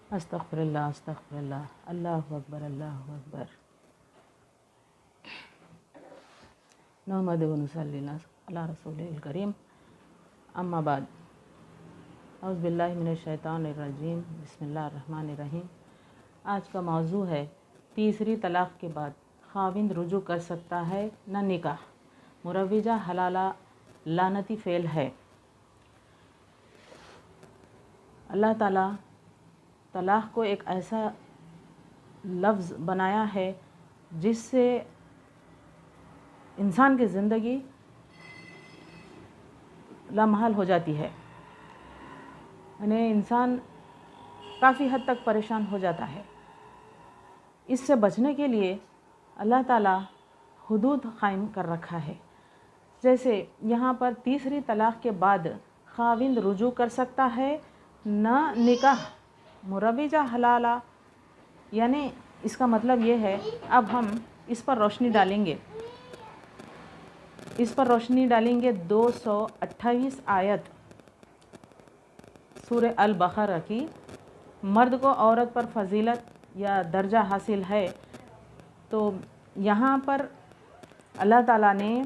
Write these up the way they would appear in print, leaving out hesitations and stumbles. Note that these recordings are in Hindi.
अस्तग़फिरुल्लाह अस्तग़फिरुल्लाह, अल्लाहु अकबर अल्लाहु अकबर। नहमदुहु व नुसल्ली अला रसूलिल करीम, अम्मा बाद। औज़ु बिल्लाहि मिनश शैतानिर रजीम, बिस्मिल्लाहिर रहमानिर रहीम। आज का मौजू है तीसरी तलाक़ के बाद ख़ाविंद रुजू कर सकता है न निकाह, मुरव्विजा हलाला लानती फ़ेल है। अल्लाह ताला तलाक़ को एक ऐसा लफ्ज़ बनाया है जिससे इंसान की ज़िंदगी लामहल हो जाती है, यानी इंसान काफ़ी हद तक परेशान हो जाता है। इससे बचने के लिए अल्लाह ताला हुदूद कायम कर रखा है। जैसे यहाँ पर तीसरी तलाक़ के बाद ख़ाविंद रुजू कर सकता है न निकाह, मुरव्विजा हलाला, यानी इसका मतलब ये है। अब हम इस पर रोशनी डालेंगे 228 आयत सूरह अल बक़रा की। मर्द को औरत पर फजीलत या दर्जा हासिल है, तो यहाँ पर अल्लाह ताला ने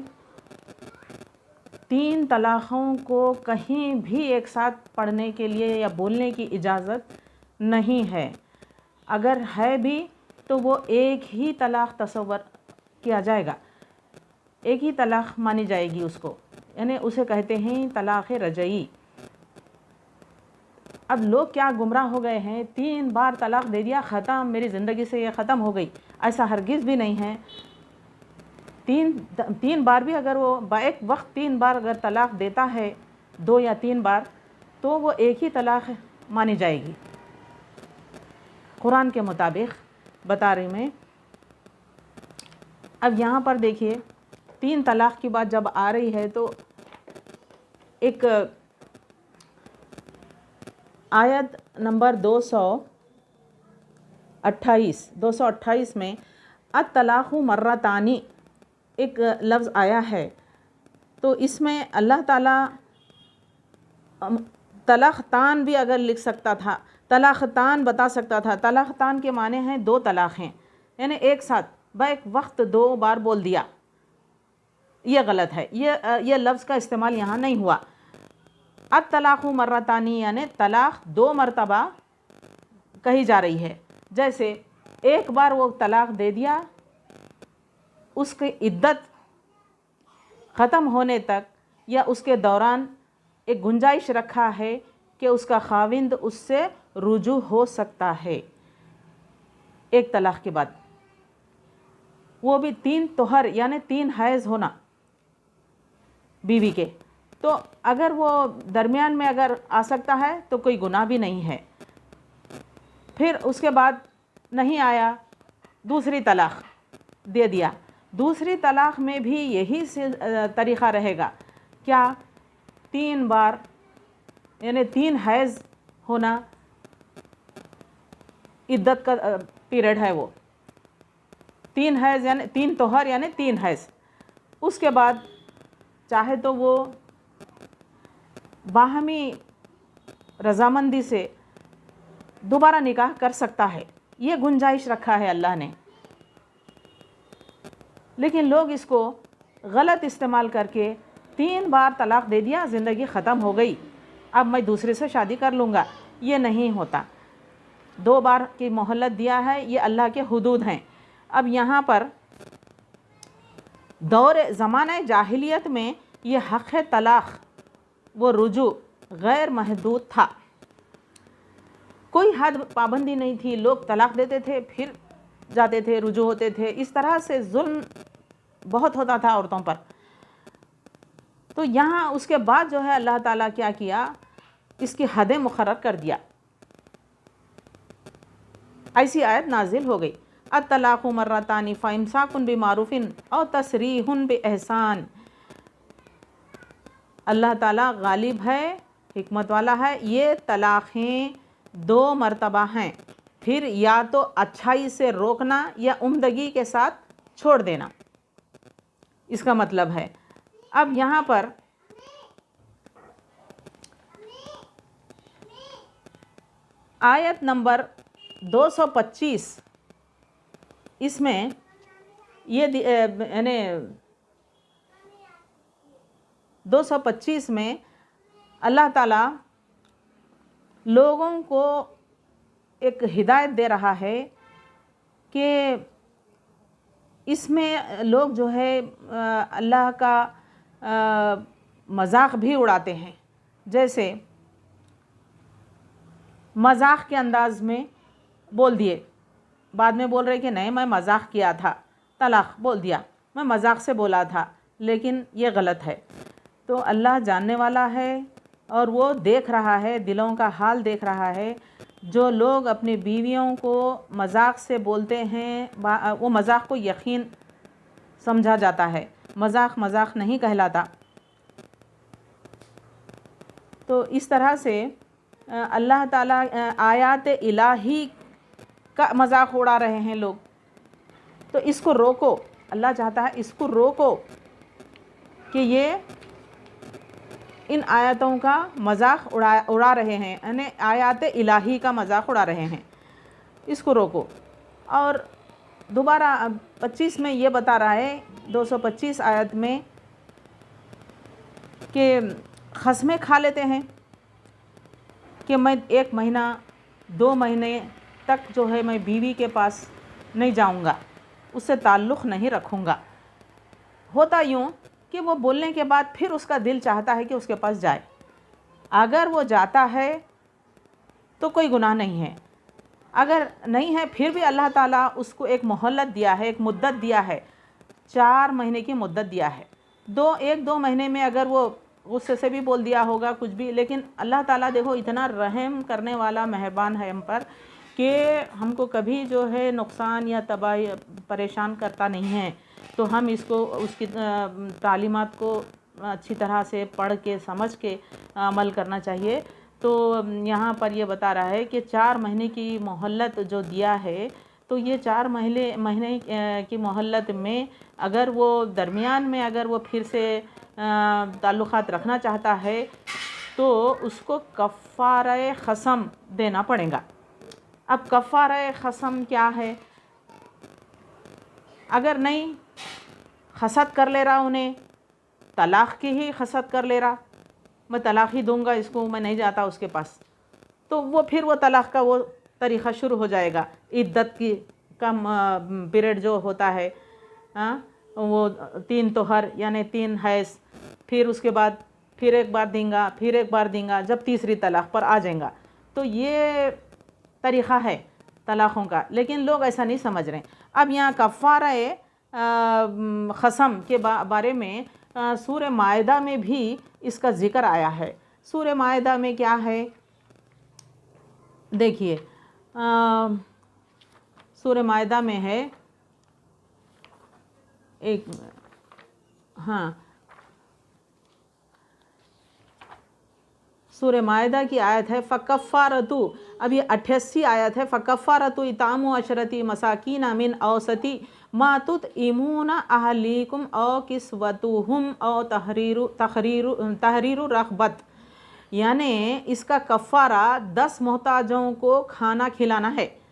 3 तलाक़ों को कहीं भी एक साथ पढ़ने के लिए या बोलने की इजाज़त नहीं है। अगर है भी तो वो एक ही तलाक़ तसव्वुर किया जाएगा, एक ही तलाक़ मानी जाएगी उसको, यानी उसे कहते हैं तलाक़ रजई। अब लोग क्या गुमराह हो गए हैं, 3 बार तलाक़ दे दिया, ख़त्म, मेरी ज़िंदगी से ये ख़त्म हो गई। ऐसा हरगिज़ भी नहीं है। तीन बार भी अगर वो एक वक्त 3 बार अगर तलाक़ देता है, 2 या 3 बार, तो वो एक ही तलाक़ मानी जाएगी कुरान के मुताबिक बता रही मैं। अब यहाँ पर देखिए 3 तलाक़ की बात जब आ रही है तो एक आयत नंबर 228 में अत-तलाक़ु मर्रतानी एक लफ्ज़ आया है। तो इसमें अल्लाह ताला तलाक़तान भी अगर लिख सकता था, तलाक़तान बता सकता था। तलाक़तान के माने हैं 2 तलाक़ हैं, यानी एक साथ एक वक्त 2 बार बोल दिया, ये गलत है। ये लफ्ज़ का इस्तेमाल यहाँ नहीं हुआ। अत-तलाक़ु मर्रतानी यानी तलाक़ 2 मरतबा कही जा रही है। जैसे एक बार वो तलाक़ दे दिया, उसकी इद्दत ख़त्म होने तक या उसके दौरान एक गुंजाइश रखा है कि उसका ख़ाविंद उससे रुजू हो सकता है एक तलाक़ के बाद, वो भी 3 तोहर यानी 3 हैज़ होना बीवी के। तो अगर वो दरमियान में अगर आ सकता है तो कोई गुनाह भी नहीं है। फिर उसके बाद नहीं आया, दूसरी तलाक़ दे दिया। दूसरी तलाक़ में भी यही तरीक़ा रहेगा, क्या 3 बार यानी 3 हैज़ होना इद्दत का पीरियड है, वो 3 हैज़ यानी 3 तोहर यानी 3 हैज़। उसके बाद चाहे तो वो बाहमी रज़ामंदी से दोबारा निकाह कर सकता है, ये गुंजाइश रखा है अल्लाह ने। लेकिन लोग इसको गलत इस्तेमाल करके 3 बार तलाक़ दे दिया, ज़िंदगी ख़त्म हो गई, अब मैं दूसरे से शादी कर लूँगा। ये नहीं होता। 2 बार की मोहलत दिया है, ये अल्लाह के हुदूद हैं। अब यहाँ पर दौर ज़माना जाहिलियत में ये हक़ तलाक़, वो रुजू गैर महदूद था, कोई हद पाबंदी नहीं थी। लोग तलाक़ देते थे, फिर जाते थे, रुजू होते थे। इस तरह से जुल्म बहुत होता था औरतों पर। तो यहाँ उसके बाद जो है अल्लाह ताला क्या किया, इसकी हदें मुक़र्रर कर दिया। ऐसी आयत नाजिल हो गई, अत-तलाक़ु मर्रतानी फ़इम्साकुन बिमारूफ़िन औ तसरीहुन बिएहसान। अल्लाह ताला गालिब है, हिकमत वाला है। ये तलाक़ें 2 मरतबा हैं, फिर या तो अच्छाई से रोकना या उम्दगी के साथ छोड़ देना, इसका मतलब है। अब यहाँ पर आयत नंबर 225 इसमें ये यानी 225 में अल्लाह ताला लोगों को एक हिदायत दे रहा है कि इसमें लोग जो है अल्लाह का मजाक भी उड़ाते हैं। जैसे मजाक के अंदाज में बोल दिए, बाद में बोल रहे कि नहीं मैं मजाक किया था, तलाक बोल दिया, मैं मजाक से बोला था, लेकिन ये गलत है। तो अल्लाह जानने वाला है और वो देख रहा है, दिलों का हाल देख रहा है। जो लोग अपनी बीवियों को मजाक से बोलते हैं वो मजाक को यकीन समझा जाता है, मजाक मजाक नहीं कहलाता। तो इस तरह से अल्लाह ताला आयात इलाही का मजाक उड़ा रहे हैं लोग। तो इसको रोको, अल्लाह चाहता है इसको रोको कि ये इन आयतों का मजाक उड़ा रहे हैं, यानी आयात इलाही का मजाक उड़ा रहे हैं, इसको रोको। और दोबारा 25 में ये बता रहा है, 225 आयत में, कि खस्में खा लेते हैं कि मैं 1 महीना 2 महीने तक जो है मैं बीवी के पास नहीं जाऊंगा, उससे ताल्लुक़ नहीं रखूंगा। होता यूँ कि वो बोलने के बाद फिर उसका दिल चाहता है कि उसके पास जाए। अगर वो जाता है तो कोई गुनाह नहीं है, अगर नहीं है फिर भी अल्लाह ताला उसको एक मोहलत दिया है, एक मुद्दत दिया है, 4 महीने की मुद्दत दिया है। 1-2 महीने में अगर वो गुस्से से भी बोल दिया होगा कुछ भी, लेकिन अल्लाह ताला देखो इतना रहम करने वाला मेहरबान है हम पर कि हमको कभी जो है नुकसान या तबाही परेशान करता नहीं है। तो हम इसको उसकी तालीमात को अच्छी तरह से पढ़ के समझ के अमल करना चाहिए। तो यहाँ पर ये बता रहा है कि 4 महीने की मोहल्लत जो दिया है, तो ये 4 महीने की मोहल्लत में अगर वो दरमियान में अगर वो फिर से ताल्लुक़ात रखना चाहता है तो उसको कफ़ारा क़सम देना पड़ेगा। अब कफ़ारा क़सम क्या है? अगर नहीं हसद कर ले रहा, उन्हें तलाक़ की ही हसद कर ले रहा, मैं तलाक़ ही दूंगा इसको, मैं नहीं जाता उसके पास, तो वो फिर वो तलाक़ का वो तरीक़ा शुरू हो जाएगा। इद्दत की कम पीरियड जो होता है, वो 3 तोहर यानी 3 हैज़, फिर उसके बाद फिर एक बार देंगा, फिर एक बार देंगा, जब तीसरी तलाक़ पर आ जाएगा। तो ये तरीक़ा है तलाक़ों का, लेकिन लोग ऐसा नहीं समझ रहे। अब यहाँ कफ़ारा क़सम के बारे में सूरह माइदा में भी इसका ज़िक्र आया है। सूरह माइदा में क्या है देखिए, सूरह माइदा में है एक, हाँ, सूरह माइदा की आयत है फ़कफ़ारतु, अब ये 88 आयत है। फ़कफ़ारतु इतामु अशरती मसाकीन मिन औसती मा तुतइमूना अहलीकुम औ किस्वतुहुम औ तहरीरु रग़बत, यानी इसका कफ़ारा 10 मोहताजों को खाना खिलाना है,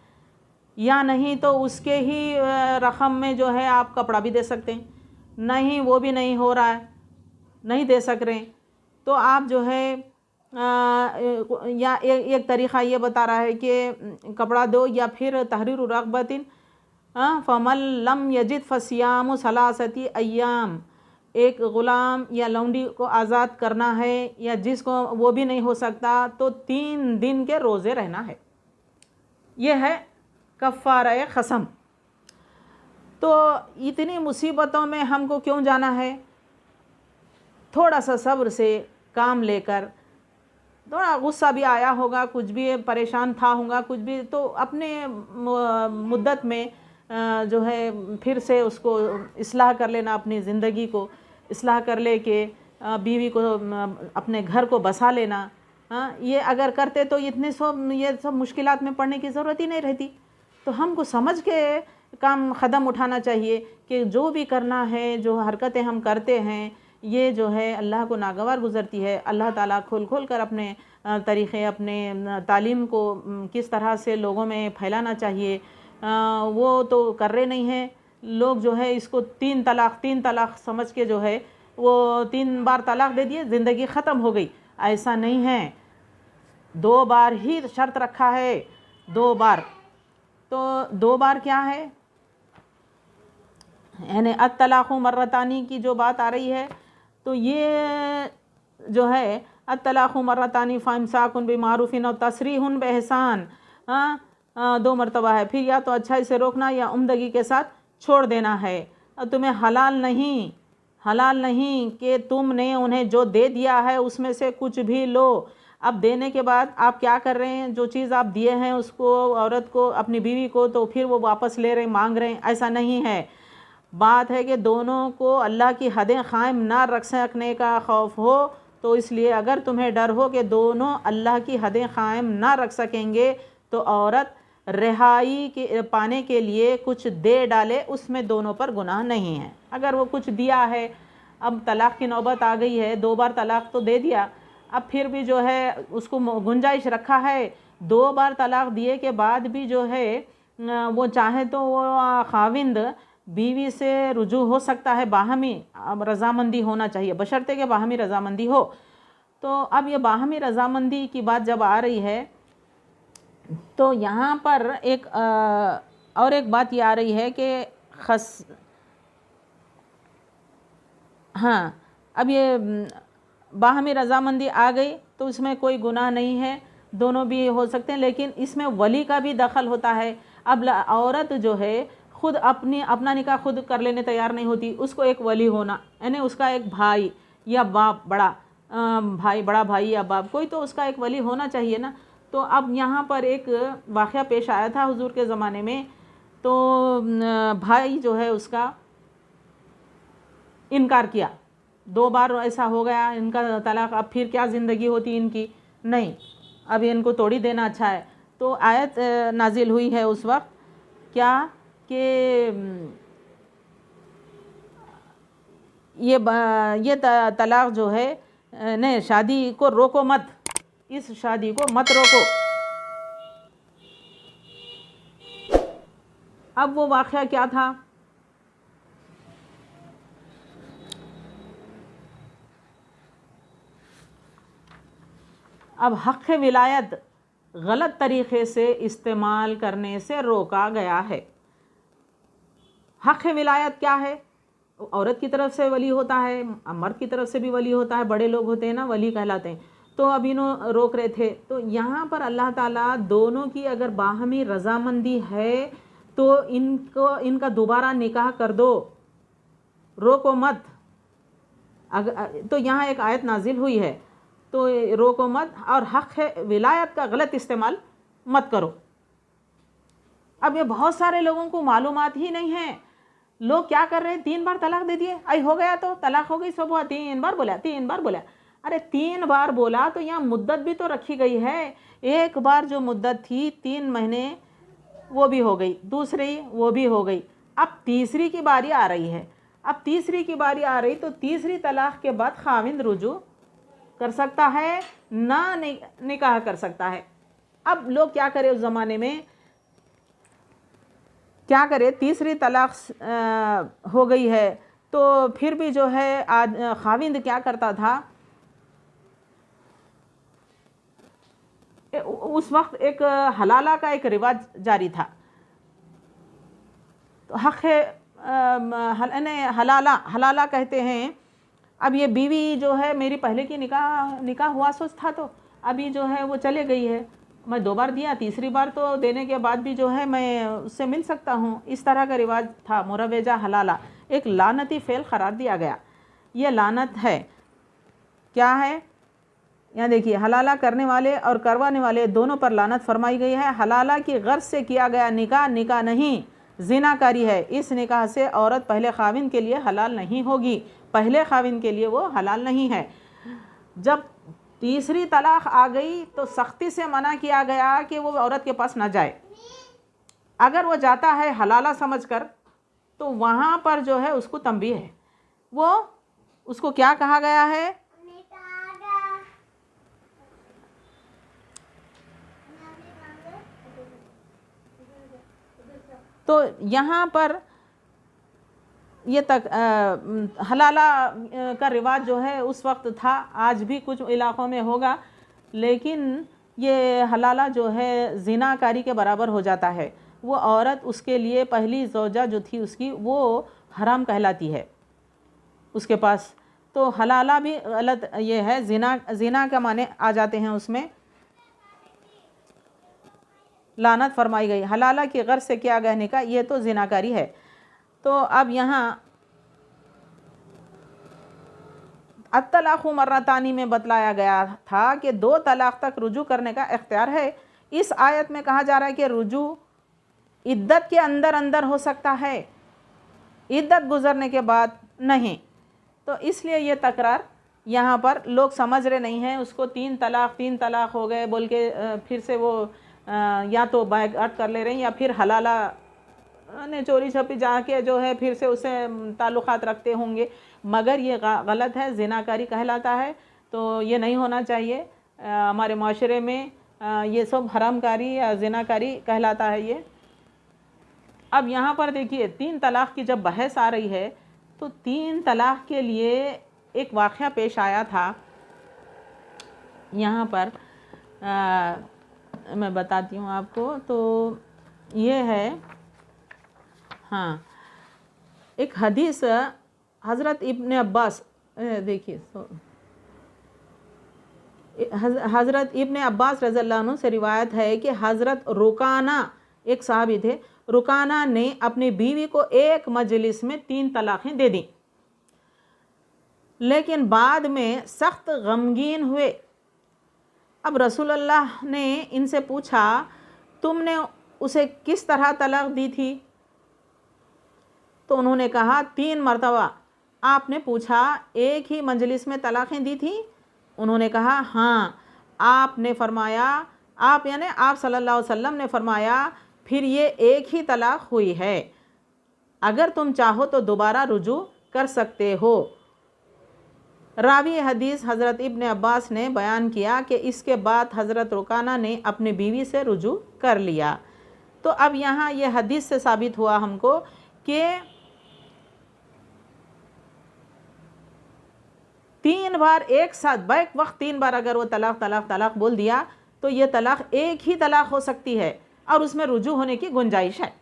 या नहीं तो उसके ही रकम में जो है आप कपड़ा भी दे सकते हैं। नहीं वो भी नहीं हो रहा है, नहीं दे सक रहे, तो आप जो है या एक तरीक़ा ये बता रहा है कि कपड़ा दो, या फिर तहरीरु रग़बतिन फ़मन लम यजिद फ़सियामु सलासती अय्याम, एक ग़ुलाम या लौंडी को आज़ाद करना है, या जिसको वो भी नहीं हो सकता तो 3 दिन के रोज़े रहना है। ये है कफ़ारा क़सम। तो इतनी मुसीबतों में हमको क्यों जाना है? थोड़ा सा सब्र से काम लेकर, थोड़ा गुस्सा भी आया होगा, कुछ भी परेशान था होगा कुछ भी, तो अपने मुद्दत में जो है फिर से उसको इस्लाह कर लेना, अपनी ज़िंदगी को इस्लाह कर ले के बीवी को अपने घर को बसा लेना। ये अगर करते तो ये सब मुश्किलात में पड़ने की ज़रूरत ही नहीं रहती। तो हमको समझ के काम क़दम उठाना चाहिए कि जो भी करना है, जो हरकतें हम करते हैं, ये जो है अल्लाह को नागवार गुज़रती है। अल्लाह ताला खोल खोल कर अपने तरीक़े, अपने तालीम को किस तरह से लोगों में फैलाना चाहिए, वो तो कर रहे नहीं हैं। लोग जो है इसको तीन तलाक़ समझ के जो है वो 3 बार तलाक़ दे दिए, ज़िंदगी ख़त्म हो गई। ऐसा नहीं है, 2 बार ही शर्त रखा है, 2 बार। तो 2 बार क्या है, यानी अत्तलाक़ु मर्रतानी की जो बात आ रही है, तो ये जो है अत्तलाक़ु मर्रतानी फ़इम्साकुन बिमारूफ़िन और तसरीहुन बेहसान, 2 मरतबा है। फिर या तो अच्छाई से रोकना या उम्दगी के साथ छोड़ देना है। तुम्हें हलाल नहीं कि तुमने उन्हें जो दे दिया है उसमें से कुछ भी लो। अब देने के बाद आप क्या कर रहे हैं, जो चीज़ आप दिए हैं उसको, औरत को, अपनी बीवी को, तो फिर वो वापस ले रहे हैं, मांग रहे हैं, ऐसा नहीं है। बात है कि दोनों को अल्लाह की हदें क़ायम ना रख सकने का खौफ हो, तो इसलिए अगर तुम्हें डर हो कि दोनों अल्लाह की हदें क़ायम ना रख सकेंगे, तो औरत रिहाई के पाने के लिए कुछ दे डाले, उसमें दोनों पर गुनाह नहीं है। अगर वो कुछ दिया है, अब तलाक़ की नौबत आ गई है, 2 बार तलाक़ तो दे दिया, अब फिर भी जो है उसको गुंजाइश रखा है, 2 बार तलाक़ दिए के बाद भी जो है वो चाहे तो वो खाविंद बीवी से रुजू हो सकता है, बाहमी रज़ामंदी होना चाहिए, बशर्ते कि बाहमी रज़ामंदी हो। तो अब ये बाहमी रज़ामंदी की बात जब आ रही है, तो यहाँ पर और एक बात ये आ रही है कि हाँ, अब ये बाहमी रज़ामंदी आ गई तो इसमें कोई गुनाह नहीं है, दोनों भी हो सकते हैं, लेकिन इसमें वली का भी दखल होता है। अब औरत जो है खुद अपना निकाह खुद कर लेने तैयार नहीं होती, उसको एक वली होना, यानी उसका एक भाई या बाप, बड़ा भाई या बाप, कोई तो उसका एक वली होना चाहिए ना। तो अब यहाँ पर एक वाक़या पेश आया था हुजूर के ज़माने में, तो भाई जो है उसका इनकार किया, 2 बार ऐसा हो गया इनका तलाक़, अब फिर क्या ज़िंदगी होती इनकी, नहीं, अब इनको तोड़ी देना अच्छा है। तो आयत नाजिल हुई है उस वक्त, क्या कि ये तलाक़ जो है, नहीं, शादी को रोको मत, इस शादी को मत रोको। अब वो वाक़या क्या था, अब हक़ विलायत गलत तरीक़े से इस्तेमाल करने से रोका गया है। हक़ विलायत क्या है, औरत की तरफ से वली होता है, मर्द की तरफ से भी वली होता है, बड़े लोग होते हैं ना, वली कहलाते हैं। तो अब इन्हों रोक रहे थे, तो यहाँ पर अल्लाह ताला दोनों की अगर बाहमी रज़ामंदी है तो इनका दोबारा निकाह कर दो, रोको मत। तो यहाँ एक आयत नाजिल हुई है, तो रोको मत, और हक़ विलायत का गलत इस्तेमाल मत करो। अब ये बहुत सारे लोगों को मालूमात ही नहीं है, लोग क्या कर रहे हैं, 3 बार तलाक़ दे दिए, आई हो गया तो तलाक़ हो गई, सब हुआ, 3 बार बोला। अरे 3 बार बोला तो यहाँ मुद्दत भी तो रखी गई है। एक बार जो मुद्दत थी 3 महीने, वो भी हो गई, दूसरी वो भी हो गई, अब तीसरी की बारी आ रही है। अब तीसरी की बारी आ रही तो तीसरी तलाक़ के बाद खाविंद रुजू कर सकता है ना, निकाह कर सकता है। अब लोग क्या करें, उस ज़माने में क्या करे, तीसरी तलाक़ हो गई है, तो फिर भी जो है आज खाविंद क्या करता था, उस वक्त एक हलाला का एक रिवाज जारी था। तो हक़ हलाला कहते हैं। अब ये बीवी जो है मेरी पहले की निकाह हुआ सोच था, तो अभी जो है वो चले गई है, मैं 2 बार दिया, तीसरी बार तो देने के बाद भी जो है मैं उससे मिल सकता हूँ, इस तरह का रिवाज था। मुरवेजा हलाला एक लानती फ़ेल करार दिया गया, ये लानत है। क्या है, यहाँ देखिए, हलाला करने वाले और करवाने वाले दोनों पर लानत फरमाई गई है। हलाला की गर्ज से किया गया निकाह नहीं, ज़िनाकारी है। इस निकाह से औरत पहले खाविन के लिए हलाल नहीं होगी, पहले खाविन के लिए वो हलाल नहीं है। जब तीसरी तलाक़ आ गई तो सख्ती से मना किया गया कि वो औरत के पास ना जाए। अगर वो जाता है हलाला समझकर, तो वहाँ पर जो है उसको तंबीह है, वो उसको क्या कहा गया है, तो यहाँ पर ये तक हलाला का रिवाज जो है उस वक्त था, आज भी कुछ इलाक़ों में होगा, लेकिन ये हलाला जो है ज़िनाकारी के बराबर हो जाता है। वो औरत, उसके लिए पहली ज़ौजा जो थी उसकी, वो हराम कहलाती है उसके पास। तो हलाला भी गलत ये है, ज़िना का माने आ जाते हैं उसमें, लानत फरमाई गई। हलाला की गर्ज से क्या कहने का, ये तो ज़िनाकारी है। तो अब यहाँ अत्तलाक़ु मर्रतानी में बतलाया गया था कि 2 तलाक़ तक रुजू करने का इख्तियार है। इस आयत में कहा जा रहा है कि रुजू इद्दत के अंदर अंदर हो सकता है, इद्दत गुज़रने के बाद नहीं। तो इसलिए ये तकरार यहाँ पर लोग समझ रहे नहीं हैं। उसको 3 तलाक़ हो गए बोल के फिर से वो या तो बैकआउट कर ले रहे हैं, या फिर हलाला ने चोरी छपी जाके जो है फिर से उससे ताल्लुक़ात रखते होंगे, मगर ये गलत है, ज़िनाकारी कहलाता है। तो ये नहीं होना चाहिए। हमारे माशरे में ये सब हरामकारी या ज़िनाकारी कहलाता है ये। अब यहाँ पर देखिए 3 तलाक़ की जब बहस आ रही है, तो 3 तलाक़ के लिए एक वाक़या पेश आया था। यहाँ पर मैं बताती हूँ आपको। तो ये है, हाँ, एक हदीस हज़रत इब्ने अब्बास, देखिए हज़रत इब्ने अब्बास रज़ियल्लाहु अन्हु से रिवायत है कि हज़रत रुकाना एक सहाबी थे, रुकाना ने अपनी बीवी को एक मजलिस में 3 तलाक़ें दे दी, लेकिन बाद में सख्त गमगीन हुए। अब रसूलुल्लाह ने इनसे पूछा, तुमने उसे किस तरह तलाक़ दी थी? तो उन्होंने कहा 3 मरतबा। आपने पूछा एक ही मजलिस में तलाक़ें दी थी? उन्होंने कहा हाँ। आपने फरमाया, आप यानी आप सल्लल्लाहु अलैहि वसल्लम ने फरमाया, फिर ये एक ही तलाक़ हुई है, अगर तुम चाहो तो दोबारा रुजू कर सकते हो। रावी हदीस हज़रत इब्ने अब्बास ने बयान किया कि इसके बाद हज़रत रुकाना ने अपनी बीवी से रुजू कर लिया। तो अब यहाँ ये हदीस से साबित हुआ हमको कि 3 बार एक साथ बैक वक्त 3 बार अगर वो तलाक़ बोल दिया, तो ये तलाक़ एक ही तलाक़ हो सकती है और उसमें रुजू होने की गुंजाइश है।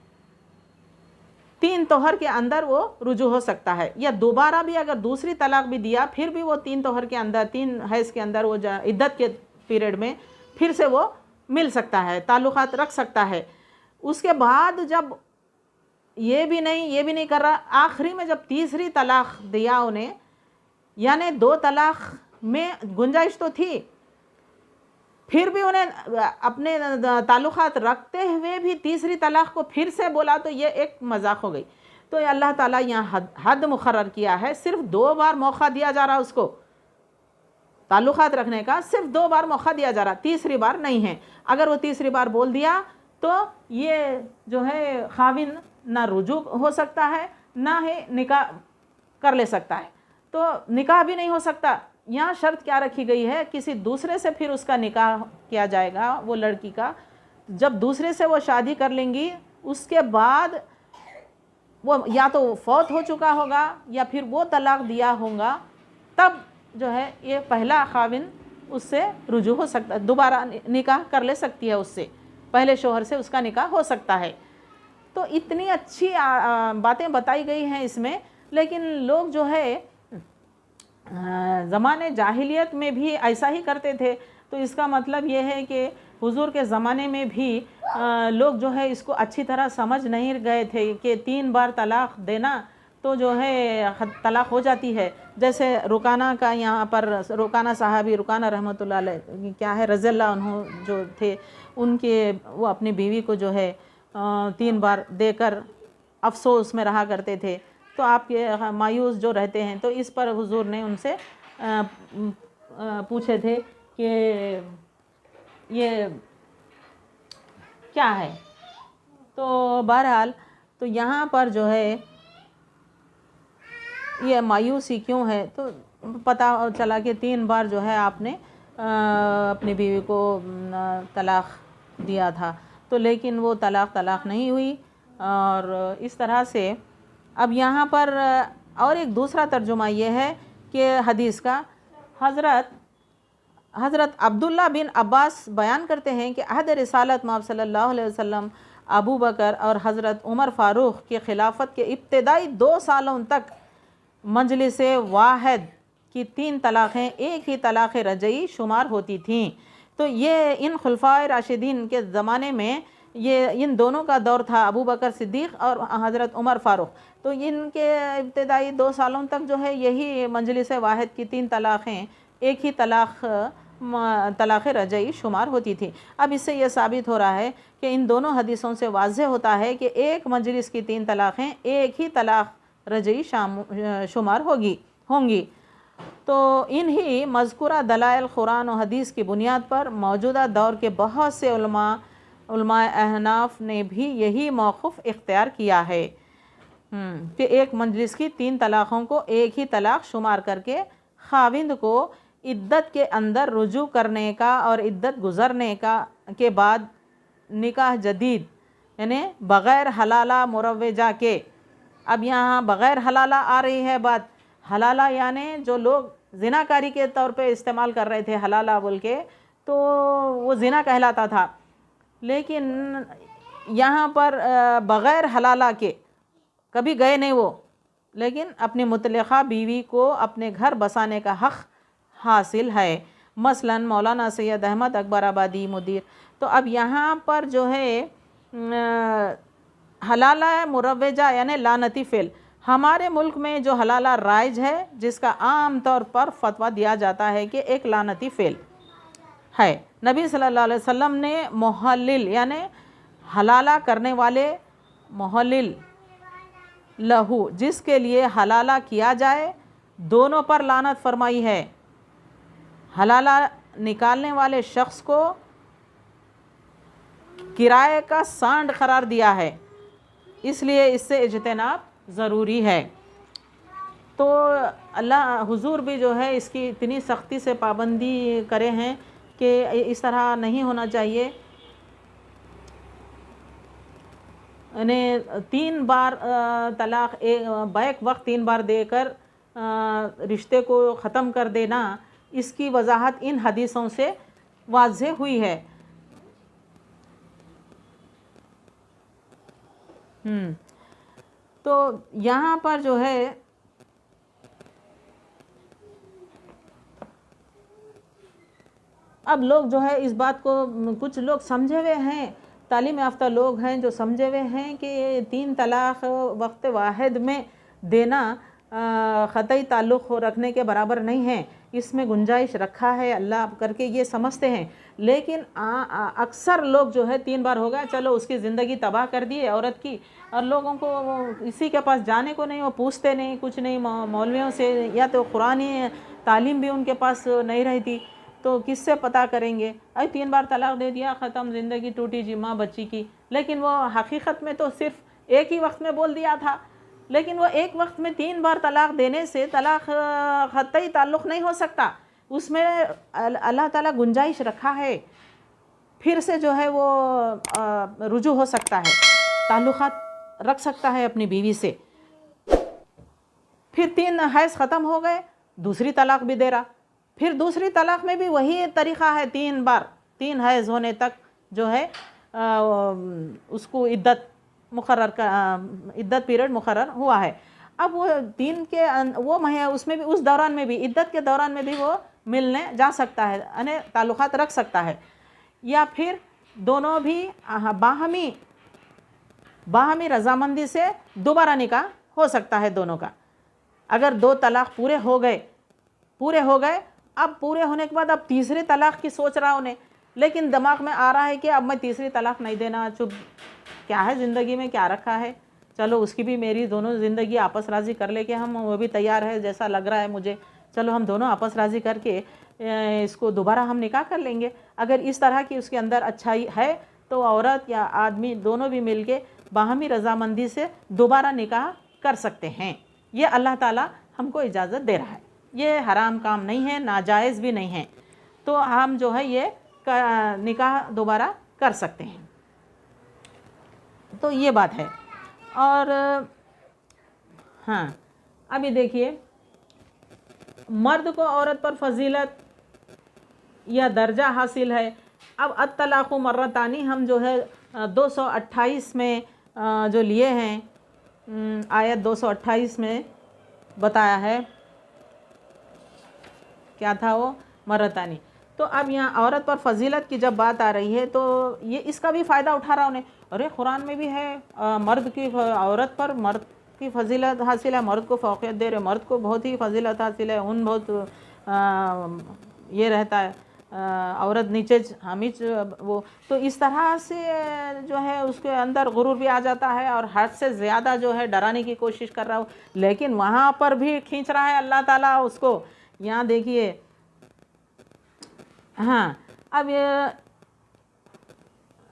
3 तोहर के अंदर वो रुजू हो सकता है, या दोबारा भी अगर दूसरी तलाक़ भी दिया, फिर भी वो 3 तोहर के अंदर, 3 हैज़ के अंदर, वो इद्दत के पीरियड में फिर से वो मिल सकता है, ताल्लुक़ात रख सकता है। उसके बाद जब ये भी नहीं कर रहा, आखिरी में जब तीसरी तलाक़ दिया उन्हें, यानी 2 तलाक़ में गुंजाइश तो थी, फिर भी उन्हें अपने ताल्लुक़ात रखते हुए भी तीसरी तलाक़ को फिर से बोला, तो ये एक मजाक हो गई। तो अल्लाह ताला यहाँ हद मुकर्रर किया है, सिर्फ 2 बार मौका दिया जा रहा है उसको ताल्लुक़ात रखने का, सिर्फ 2 बार मौका दिया जा रहा, तीसरी बार नहीं है। अगर वो तीसरी बार बोल दिया तो ये जो है खाविन ना रुजू हो सकता है, ना ही निकाह कर ले सकता है। तो निकाह भी नहीं हो सकता। यहाँ शर्त क्या रखी गई है, किसी दूसरे से फिर उसका निकाह किया जाएगा। वो लड़की का जब दूसरे से वो शादी कर लेंगी, उसके बाद वो या तो फौत हो चुका होगा या फिर वो तलाक़ दिया होगा, तब जो है ये पहला खाविन उससे रुजू हो सकता है, दोबारा निकाह कर ले सकती है उससे, पहले शोहर से उसका निकाह हो सकता है। तो इतनी अच्छी बातें बताई गई हैं इसमें, लेकिन लोग जो है ज़माने जाहिलियत में भी ऐसा ही करते थे। तो इसका मतलब ये है कि हुजूर के ज़माने में भी लोग जो है इसको अच्छी तरह समझ नहीं गए थे कि 3 बार तलाक़ देना तो जो है तलाक़ हो जाती है। जैसे रुकाना का यहाँ पर, रुकाना साहबी, रुकाना रहमतुल्लाह अलैह क्या है रज़ियल्लाहु अन्हु जो थे, उनके वो अपनी बीवी को जो है 3 बार देकर अफसोस में रहा करते थे। तो आपके मायूस जो रहते हैं, तो इस पर हुजूर ने उनसे पूछे थे कि ये क्या है। तो बहरहाल तो यहाँ पर जो है ये मायूसी क्यों है, तो पता चला कि 3 बार जो है आपने अपनी बीवी को तलाक़ दिया था। तो लेकिन वो तलाक़ नहीं हुई, और इस तरह से अब यहाँ पर और एक दूसरा तर्जुमा ये है कि हदीस का हज़रत अब्दुल्ला बिन अब्बास बयान करते हैं कि अहद रिसालत मौला सल्लल्लाहु अलैहि वसल्लम अबू बकर और हज़रत उमर फ़ारूक की खिलाफत के इब्तदाई 2 सालों तक मजलिस वाहिद की 3 तलाक़ें एक ही तलाक़ रजई शुमार होती थीं। तो ये इन खुलफाए राशिदीन के ज़माने में ये इन दोनों का दौर था, अबू बकर सिद्दीक़ और हज़रत उमर फ़ारूक। तो इनके इब्तदाई 2 सालों तक जो है यही मजलिस वाहिद की 3 तलाक़ें एक ही तलाक़ रजई शुमार होती थी। अब इससे यह साबित हो रहा है कि इन दोनों हदीसों से वाज़ेह होता है कि एक मजलिस की 3 तलाक़ें एक ही तलाक़ रजई शुमार होंगी। तो इन्हीं मज़कूरा दलाइल कुरान और हदीस की बुनियाद पर मौजूदा दौर के बहुत से उलमाए अहनाफ ने भी यही मौक़िफ़ इख्तियार किया है कि एक मजलिस की 3 तलाक़ों को एक ही तलाक़ शुमार करके खाविंद को इद्दत के अंदर रुजू करने का और इद्दत गुज़रने के बाद निकाह जदीद यानी बग़ैर हलाला मुरव्वजा के, अब यहाँ बग़ैर हलाला आ रही है बात। हलाला यानी जो लोग ज़िनाकारी के तौर पे इस्तेमाल कर रहे थे हलाला बोल के, तो वो ज़िना कहलाता था। लेकिन यहाँ पर बग़ैर हलाला के कभी गए नहीं वो, लेकिन अपनी मुतल्लिक़ा बीवी को अपने घर बसाने का हक़ हासिल है। मसलन मौलाना सैयद अहमद अकबर आबादी मुदीर। तो अब यहाँ पर जो है हलाला मुरव्वजा यानी लानती फ़िल, हमारे मुल्क में जो हलाला राइज है जिसका आम तौर पर फतवा दिया जाता है कि एक लानती फ़िल है। नबी सल्लल्लाहु अलैहि वसल्लम ने मुहल्लिल यानी हलाला करने वाले मुहल्लिल लहू जिसके लिए हलाला किया जाए दोनों पर लानत फरमाई है। हलाला निकालने वाले शख्स को किराए का सांड करार दिया है, इसलिए इससे इज्तिनाब ज़रूरी है। तो अल्लाह हुजूर भी जो है इसकी इतनी सख्ती से पाबंदी करे हैं कि इस तरह नहीं होना चाहिए। यानी 3 बार तलाक़ बैक वक्त 3 बार देकर रिश्ते को ख़त्म कर देना, इसकी वजाहत इन हदीसों से वाज़ेह हुई है। तो यहाँ पर जो है अब लोग जो है इस बात को, कुछ लोग समझे हुए हैं, तालीम याफ्ता लोग हैं जो समझे हुए हैं कि 3 तलाक़ वक्त वाहिद में देना ख़तई ताल्लुक़ रखने के बराबर नहीं है, इसमें गुंजाइश रखा है अल्लाह करके ये समझते हैं। लेकिन अक्सर लोग जो है 3 बार हो गया, चलो उसकी ज़िंदगी तबाह कर दी है औरत की, और लोगों को इसी के पास जाने को नहीं, वो पूछते नहीं कुछ नहीं मौलवियों से, या तो कुरानी तालीम भी उनके पास नहीं रहती, तो किससे पता करेंगे। अरे 3 बार तलाक़ दे दिया, ख़त्म, ज़िंदगी टूटी जी माँ बच्ची की। लेकिन वो हकीकत में तो सिर्फ़ एक ही वक्त में बोल दिया था, लेकिन वो एक वक्त में 3 बार तलाक़ देने से तलाक़ ख़तई ताल्लुक़ नहीं हो सकता, उसमें अल्लाह ताला गुंजाइश रखा है, फिर से जो है वो रुजू हो सकता है, ताल्लुक़ात रख सकता है अपनी बीवी से। फिर 3 हैज़ ख़त्म हो गए, दूसरी तलाक़ भी दे रहा, फिर दूसरी तलाक़ में भी वही तरीक़ा है, 3 बार 3 हैज़ होने तक जो है उसको इद्दत पीरियड मुकर्रर हुआ है। अब वो 3 के वो महीने उसमें भी, उस दौरान में भी, इद्दत के दौरान में भी वो मिलने जा सकता है, यानी ताल्लुक़ात रख सकता है, या फिर दोनों भी बाहमी रज़ामंदी से दोबारा निकाह हो सकता है दोनों का। अगर 2 तलाक़ पूरे हो गए, अब पूरे होने के बाद अब तीसरी तलाक़ की सोच रहा उन्हें, लेकिन दिमाग में आ रहा है कि अब मैं तीसरी तलाक़ नहीं देना, चुप, क्या है ज़िंदगी में क्या रखा है, चलो उसकी भी मेरी दोनों ज़िंदगी आपस राज़ी कर ले के हम, वो भी तैयार है जैसा लग रहा है मुझे, चलो हम दोनों आपस राज़ी करके इसको दोबारा हम निकाह कर लेंगे। अगर इस तरह की उसके अंदर अच्छाई है तो औरत या आदमी दोनों भी मिलके बाहमी रज़ामंदी से दोबारा निकाह कर सकते हैं। ये अल्लाह ताला हमको इजाज़त दे रहा है, ये हराम काम नहीं है, नाजायज़ भी नहीं है, तो हम जो है ये निकाह दोबारा कर सकते हैं। तो ये बात है। और हाँ, अभी देखिए, मर्द को औरत पर फजीलत या दर्जा हासिल है। अब अत्तलाक़ु मर्रतानी हम जो है 228 में जो लिए हैं, आयत 228 में बताया है, क्या था वो, मर्रतानी। तो अब यहाँ औरत पर फजीलत की जब बात आ रही है तो ये इसका भी फ़ायदा उठा रहा उन्हें, अरे कुरान में भी है मर्द की औरत पर मर्द की फजीलत हासिल है, मर्द को फ़ौक़ियत दे रहे, मर्द को बहुत ही फजीलत हासिल है, उन बहुत ये रहता है, औरत नीचे हमीज वो। तो इस तरह से जो है उसके अंदर गुरूर भी आ जाता है और हद से ज़्यादा जो है डराने की कोशिश कर रहा हो, लेकिन वहाँ पर भी खींच रहा है अल्लाह ताला उसको। यहाँ देखिए, हाँ, अब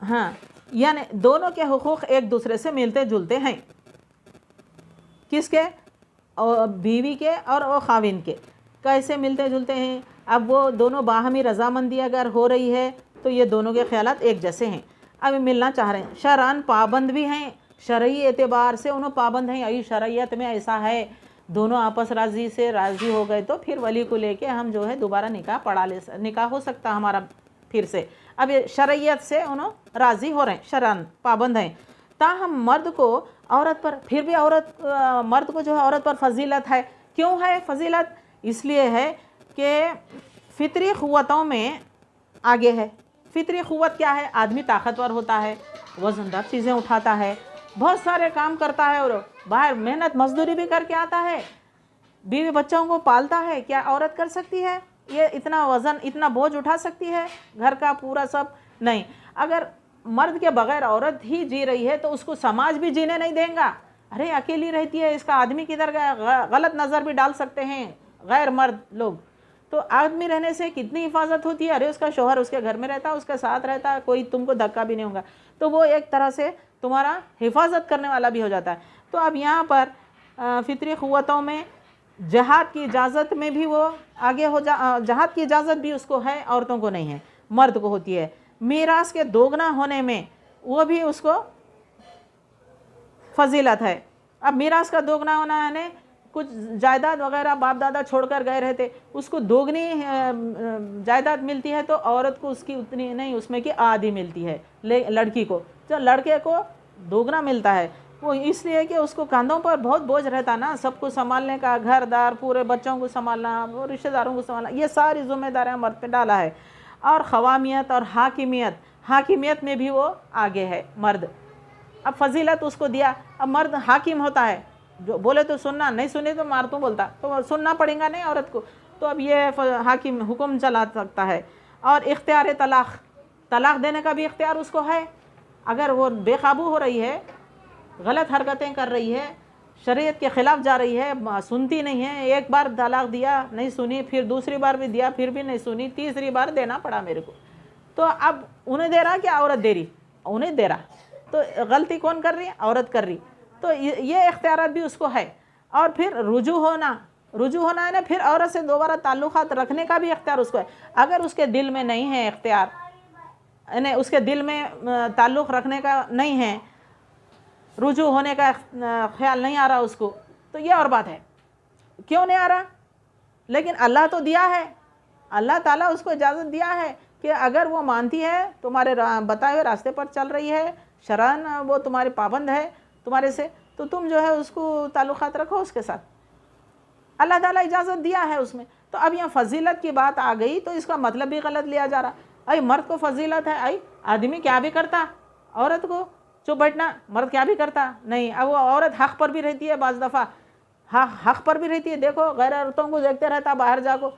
हाँ, यानी दोनों के हुकूक एक दूसरे से मिलते जुलते हैं। किसके? और बीवी के और वो खाविन के। कैसे मिलते जुलते हैं? अब वो दोनों बाहमी रजामंदी अगर हो रही है तो ये दोनों के ख्यालात एक जैसे हैं, अब मिलना चाह रहे हैं, शरअन पाबंद भी हैं, शरई एतबार से उन्होंने पाबंद हैं। यही शरीयत में ऐसा है, दोनों आपस राज़ी हो गए तो फिर वली को लेके हम जो है दोबारा निकाह हो सकता हमारा फिर से। अब ये शरीयत से उन्होंने राज़ी हो रहे हैं, शरअन पाबंद हैं। ताहम मर्द को औरत पर, फिर भी मर्द को जो है औरत पर फजीलत है। क्यों है फजीलत? इसलिए है कि फितरी क़ुव्वतों में आगे है। फितरी क़ुव्वत क्या है? आदमी ताकतवर होता है, वज़नदार चीज़ें उठाता है, बहुत सारे काम करता है और बाहर मेहनत मजदूरी भी करके आता है, बीवी बच्चों को पालता है। क्या औरत कर सकती है ये? इतना वज़न, इतना बोझ उठा सकती है घर का पूरा सब? नहीं। अगर मर्द के बगैर औरत ही जी रही है तो उसको समाज भी जीने नहीं देगा। अरे अकेली रहती है, इसका आदमी किधर गया, गलत नज़र भी डाल सकते हैं गैर मर्द लोग। तो आदमी रहने से कितनी हिफाजत होती है। अरे उसका शोहर उसके घर में रहता है, उसके साथ रहता है, कोई तुमको धक्का भी नहीं होगा, तो वो एक तरह से तुम्हारा हिफाजत करने वाला भी हो जाता है। तो अब यहाँ पर फितरी क़ुव्वतों में जहाद की इजाज़त में भी वो आगे हो जहाद की इजाज़त भी उसको है, औरतों को नहीं है, मर्द को होती है। मीरास के दोगुना होने में वो भी उसको फजीलत है। अब मीरास का दोगुना होना यानी कुछ जायदाद वगैरह बाप दादा छोड़कर गए रहते, उसको दोगुनी जायदाद मिलती है, तो औरत को उसकी उतनी नहीं, उसमें की आधी मिलती है लड़की को। जो लड़के को दोगुना मिलता है वो इसलिए कि उसको कंधों पर बहुत बोझ रहता ना, सबको संभालने का, घर दार, पूरे बच्चों को संभालना, वो रिश्तेदारों को संभालना, ये सारी जिम्मेदारियां मर्द पे डाला है। और खवामियत और हाकिमियत में भी वो आगे है मर्द। अब फजीलत उसको दिया। अब मर्द हाकिम होता है, जो बोले तो सुनना, नहीं सुने तो मार तो बोलता, तो सुनना पड़ेगा नहीं औरत को। तो अब ये हाकिम हुक्म चला सकता है। और इख्तियार तलाक़ देने का भी इख्तियार उसको है। अगर वो बेकाबू हो रही है, गलत हरकतें कर रही है, शरीयत के ख़िलाफ़ जा रही है, सुनती नहीं है, एक बार तलाक़ दिया नहीं सुनी, फिर दूसरी बार भी दिया फिर भी नहीं सुनी, तीसरी बार देना पड़ा मेरे को। तो अब उन्हें दे रहा कि औरत दे रही? उन्हें दे रहा। तो गलती कौन कर रही है? औरत कर रही। तो ये इख्तियारात भी उसको है। और फिर रुजू होना है ना, फिर औरत से दोबारा ताल्लुक़ात रखने का भी इख्तियार उसको है। अगर उसके दिल में नहीं है इख्तियार, यानी उसके दिल में ताल्लुक़ रखने का नहीं है, रुजू होने का ख्याल नहीं आ रहा उसको, तो ये और बात है, क्यों नहीं आ रहा? लेकिन अल्लाह तो दिया है, अल्लाह ताला उसको इजाज़त दिया है कि अगर वो मानती है, तुम्हारे बताए हुए रास्ते पर चल रही है, शरअन वो तुम्हारे पाबंद है तुम्हारे से, तो तुम जो है उसको ताल्लुक़ात रखो उसके साथ। अल्लाह ताला इजाज़त दिया है उसमें। तो अब यहाँ फजीलत की बात आ गई तो इसका मतलब भी गलत लिया जा रहा। अरे मर्द को फजीलत है, अरे आदमी क्या भी करता, औरत को चुप बैठना, मर्द क्या भी करता नहीं। अब वो औरत हक़ पर भी रहती है, बाज़ दफ़ा हक़ पर भी रहती है। देखो गैर औरतों को देखते रहता बाहर जाको,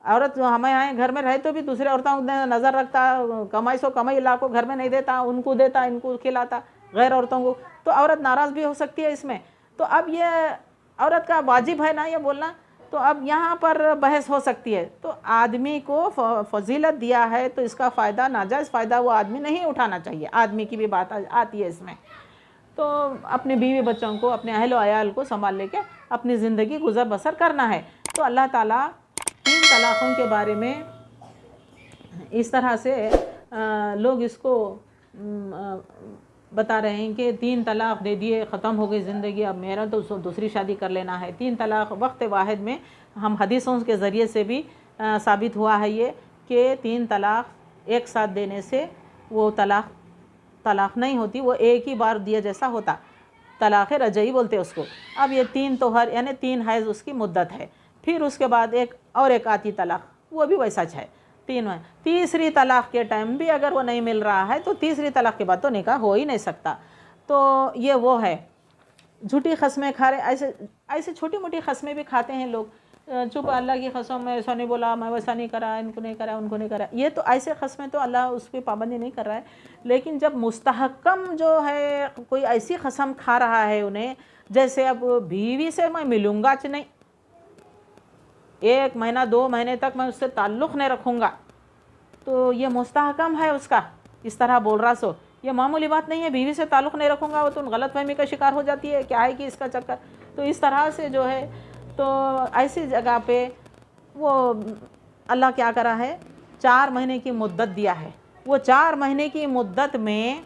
औरत हमें यहाँ घर में रहे तो भी दूसरे औरतों को नज़र रखता, कमाई लाको घर में नहीं देता, उनको देता, इनको खिलाता गैर औरतों को। तो औरत नाराज़ भी हो सकती है इसमें। तो अब ये औरत का वाजिब है ना ये बोलना, तो अब यहाँ पर बहस हो सकती है। तो आदमी को फजीलत दिया है तो इसका फ़ायदा, नाजायज़ फ़ायदा वो आदमी नहीं उठाना चाहिए। आदमी की भी बात आती है इसमें। तो अपने बीवी बच्चों को, अपने अहल व अयाल को संभाल लेके अपनी ज़िंदगी गुज़र बसर करना है। तो अल्लाह ताला 3 तलाक़ों के बारे में इस तरह से लोग इसको बता रहे हैं कि 3 तलाक़ दे दिए, ख़त्म हो गई ज़िंदगी, अब मेरा तो दूसरी शादी कर लेना है। 3 तलाक़ वक्त वाहिद में, हम हदीसों के ज़रिए से भी साबित हुआ है ये कि 3 तलाक़ एक साथ देने से वो तलाक़ नहीं होती, वो एक ही बार दिया जैसा होता, तलाक़ रजई बोलते उसको। अब ये 3 तोहर यानी 3 हैज़ उसकी मुद्दत है। फिर उसके बाद एक आती तलाक़, वो भी वैसा है, 3 है। तीसरी तलाक़ के टाइम भी अगर वो नहीं मिल रहा है तो तीसरी तलाक़ के बाद तो निकाह हो ही नहीं सकता। तो ये वो है, झूठी क़स्में खा रहे, ऐसे छोटी मोटी क़स्में भी खाते हैं लोग। चुप, अल्लाह की कसम, मैं ऐसा नहीं बोला, मैं वैसा नहीं करा, इनको नहीं करा, उनको नहीं करा। ये तो ऐसे क़स्में तो अल्लाह उस पर पाबंदी नहीं कर रहा है। लेकिन जब मुस्तहकम जो है कोई ऐसी कसम खा रहा है उन्हें, जैसे अब बीवी से मैं मिलूँगा नहीं, 1 महीना 2 महीने तक मैं उससे ताल्लुक़ नहीं रखूँगा, तो ये मुस्तहकम है उसका, इस तरह बोल रहा। सो ये मामूली बात नहीं है, बीवी से ताल्लुक़ नहीं रखूँगा, वो तो गलतफहमी का शिकार हो जाती है, क्या है कि इसका चक्कर। तो इस तरह से जो है, तो ऐसी जगह पे वो अल्लाह क्या करा है, 4 महीने की मुद्दत दिया है। वो 4 महीने की मुद्दत में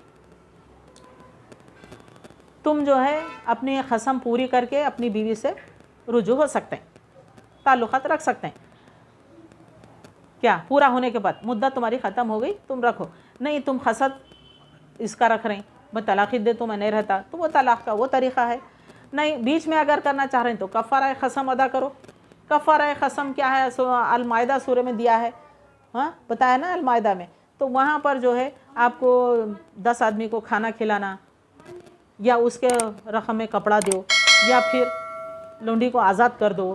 तुम जो है अपनी कसम पूरी करके अपनी बीवी से रुजू हो सकते हैं, ताल्लुक़ात रख सकते हैं। क्या पूरा होने के बाद मुद्दत तुम्हारी ख़त्म हो गई, तुम रखो, नहीं तुम हसद इसका रख रहे हैं, मैं तलाक़ दे तो मैं नहीं रहता, तो वो तलाक़ का वो तरीक़ा है। नहीं, बीच में अगर करना चाह रहे हैं तो कफ़ारा क़सम अदा करो। कफ़ारा क़सम क्या है, अल-माइदा सूरे में दिया है, हाँ बताया ना अल-माइदा में। तो वहाँ पर जो है आपको 10 आदमी को खाना खिलाना, या उसके रकम में कपड़ा दो, या फिर लौंडी को आज़ाद कर दो,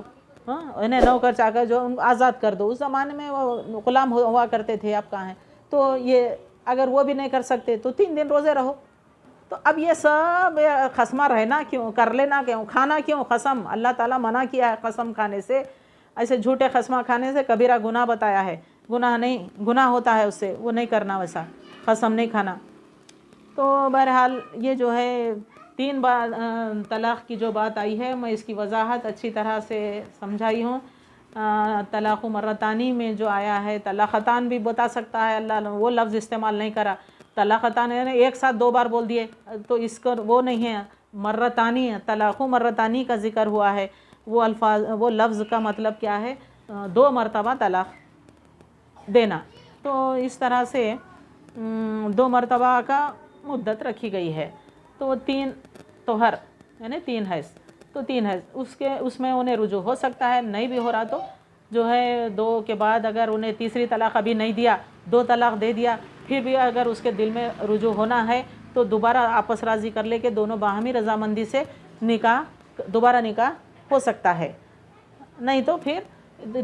हाँ इन्हें नौकर चाकर जो आज़ाद कर दो। उस ज़माने में वो ग़ुलाम हुआ करते थे, आप कहाँ हैं। तो ये अगर वो भी नहीं कर सकते तो 3 दिन रोज़े रहो। तो अब ये सब क़स्मा रहना क्यों, कर लेना क्यों, खाना क्यों कसम। अल्लाह ताला मना किया है कसम खाने से, ऐसे झूठे क़स्मा खाने से कबीरा गुनाह बताया है, गुनाह नहीं, गुनाह होता है उससे, वो नहीं करना, वैसा कसम नहीं खाना। तो बहरहाल ये जो है 3 बार तलाक़ की जो बात आई है, मैं इसकी वजाहत अच्छी तरह से समझाई हूँ। तलाक़ मर्रतानी में जो आया है, तलाक़तान भी बता सकता है, अल्लाह वो लफ्ज़ इस्तेमाल नहीं करा। तलाक़तान यानी एक साथ 2 बार बोल दिए, तो इसका वो नहीं है, मर्रतानी है, तलाक़ मर्रतानी का ज़िक्र हुआ है। वो अल्फाज, वो लफ्ज़ का मतलब क्या है, 2 मरतबा तलाक़ देना। तो इस तरह से 2 मरतबा का मुद्दत रखी गई है। तो 3 तोहर यानी 3 हैज़, तो 3 हैज़ उसमें उन्हें रुजू हो सकता है। नहीं भी हो रहा तो जो है 2 के बाद अगर उन्हें तीसरी तलाक़ अभी नहीं दिया, 2 तलाक़ दे दिया, फिर भी अगर उसके दिल में रुजू होना है तो दोबारा आपस राज़ी कर ले के दोनों बाहमी रज़ामंदी से दोबारा निकाह हो सकता है। नहीं तो फिर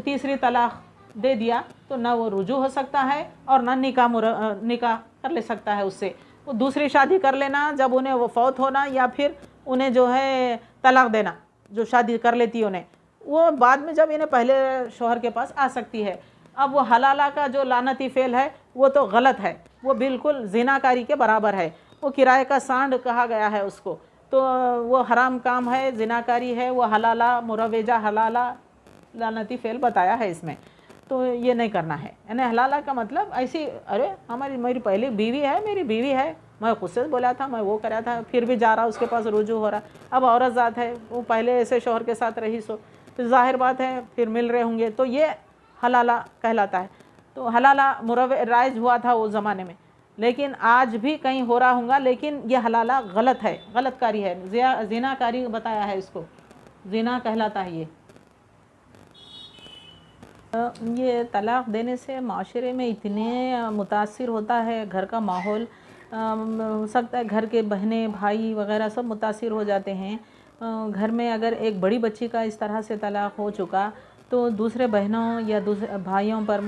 तीसरी तलाक़ दे दिया तो ना वो रुजू हो सकता है और ना निकाह कर ले सकता है उससे। वो दूसरी शादी कर लेना जब उन्हें वो फौत होना, या फिर उन्हें जो है तलाक़ देना, जो शादी कर लेती उन्हें, वो बाद में जब इन्हें पहले शौहर के पास आ सकती है। अब वो हलाला का जो लानती फ़ेल है वो तो गलत है, वो बिल्कुल ज़िनाकारी के बराबर है। वो किराए का सांड कहा गया है उसको, तो वो हराम काम है, ज़िनाकारी है। वो हलाला मुरवेजा हलाला लानती फ़ेल बताया है इसमें, तो ये नहीं करना है। यानी हलाला का मतलब ऐसी, अरे मेरी पहली बीवी है, मेरी बीवी है, मैं खुद से बोला था, मैं वो करा था, फिर भी जा रहा उसके पास रुजू हो रहा। अब औरत ज़ात है, वो पहले ऐसे शौहर के साथ रही, सो तो ज़ाहिर बात है फिर मिल रहे होंगे, तो ये हलाला कहलाता है। तो हलाला राइज हुआ था उस ज़माने में, लेकिन आज भी कहीं हो रहा होगा, लेकिन ये हलाला गलत है, गलतकारी है, ज़िनाकारी बताया है इसको, ज़िना कहलाता है ये तलाक़ देने से माशरे में इतने मुतासिर होता है, घर का माहौल, हो सकता है घर के बहनें भाई वग़ैरह सब मुतासिर हो जाते हैं। घर में अगर एक बड़ी बच्ची का इस तरह से तलाक़ हो चुका तो दूसरे बहनों या दूसरे भाइयों पर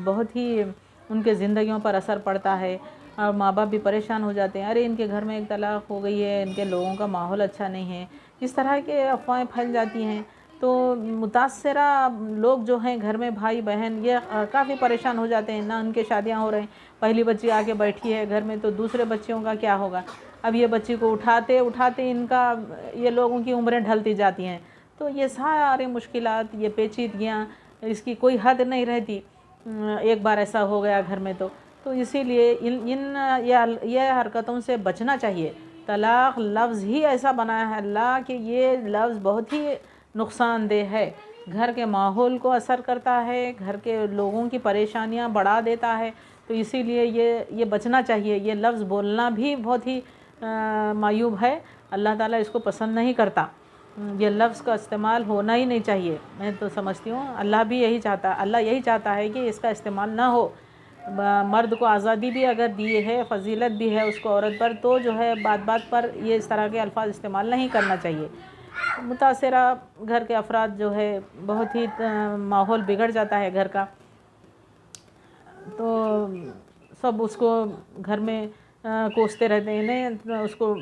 बहुत ही उनके ज़िंदगियों पर असर पड़ता है, और माँ बाप भी परेशान हो जाते हैं, अरे इनके घर में एक तलाक़ हो गई है, इनके लोगों का माहौल अच्छा नहीं है, इस तरह के अफ़वाहें फैल जाती हैं। तो मुतासरा लोग जो हैं घर में भाई बहन, ये काफ़ी परेशान हो जाते हैं ना। उनके शादियां हो रही, पहली बच्ची आके बैठी है घर में, तो दूसरे बच्चियों का क्या होगा। अब ये बच्ची को उठाते उठाते इनका ये लोगों की उम्रें ढलती जाती हैं, तो ये सारे मुश्किलात, ये पेचीदगियाँ, इसकी कोई हद नहीं रहती। एक बार ऐसा हो गया घर में तो इसीलिए ये हरकतों से बचना चाहिए। तलाक़ लफ्ज़ ही ऐसा बनाया है अल्लाह कि ये लफ्ज़ बहुत ही नुकसानदेह है, घर के माहौल को असर करता है, घर के लोगों की परेशानियां बढ़ा देता है। तो इसीलिए ये बचना चाहिए। ये लफ्ज़ बोलना भी बहुत ही मायूब है, अल्लाह ताला इसको पसंद नहीं करता। ये लफ्ज़ का इस्तेमाल होना ही नहीं चाहिए। मैं तो समझती हूँ अल्लाह यही चाहता है कि इसका इस्तेमाल ना हो। मर्द को आज़ादी भी अगर दी है, फ़जीलत भी है उसको औरत पर, तो जो है बात बात पर ये इस तरह के अल्फाज इस्तेमाल नहीं करना चाहिए। मुतासिरा घर के अफराद जो है बहुत ही माहौल बिगड़ जाता है घर का। तो सब उसको घर में कोसते रहते हैं, नहीं उसको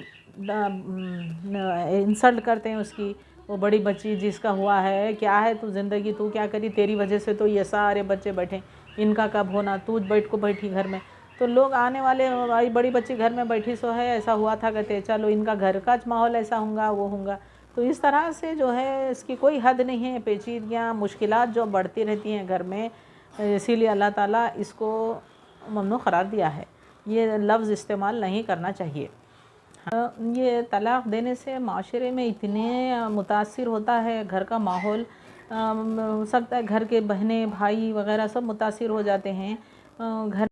इंसल्ट करते हैं उसकी। वो बड़ी बच्ची जिसका हुआ है, क्या है तू ज़िंदगी, तू क्या करी, तेरी वजह से तो ये सारे बच्चे बैठे, इनका कब होना, तू बैठी घर में। तो लोग आने वाले, भाई बड़ी बच्ची घर में बैठी सो है, ऐसा हुआ था, कहते चलो इनका घर का माहौल ऐसा होगा वो होगा। तो इस तरह से जो है इसकी कोई हद नहीं है, पेचीदगियाँ मुश्किलात जो बढ़ती रहती हैं घर में। इसीलिए अल्लाह ताला इसको ममनू करार दिया है, ये लफ्ज़ इस्तेमाल नहीं करना चाहिए। ये तलाक़ देने से माशरे में इतने मुतासिर होता है घर का माहौल, हो सकता है घर के बहनें भाई वग़ैरह सब मुतासिर हो जाते हैं। घर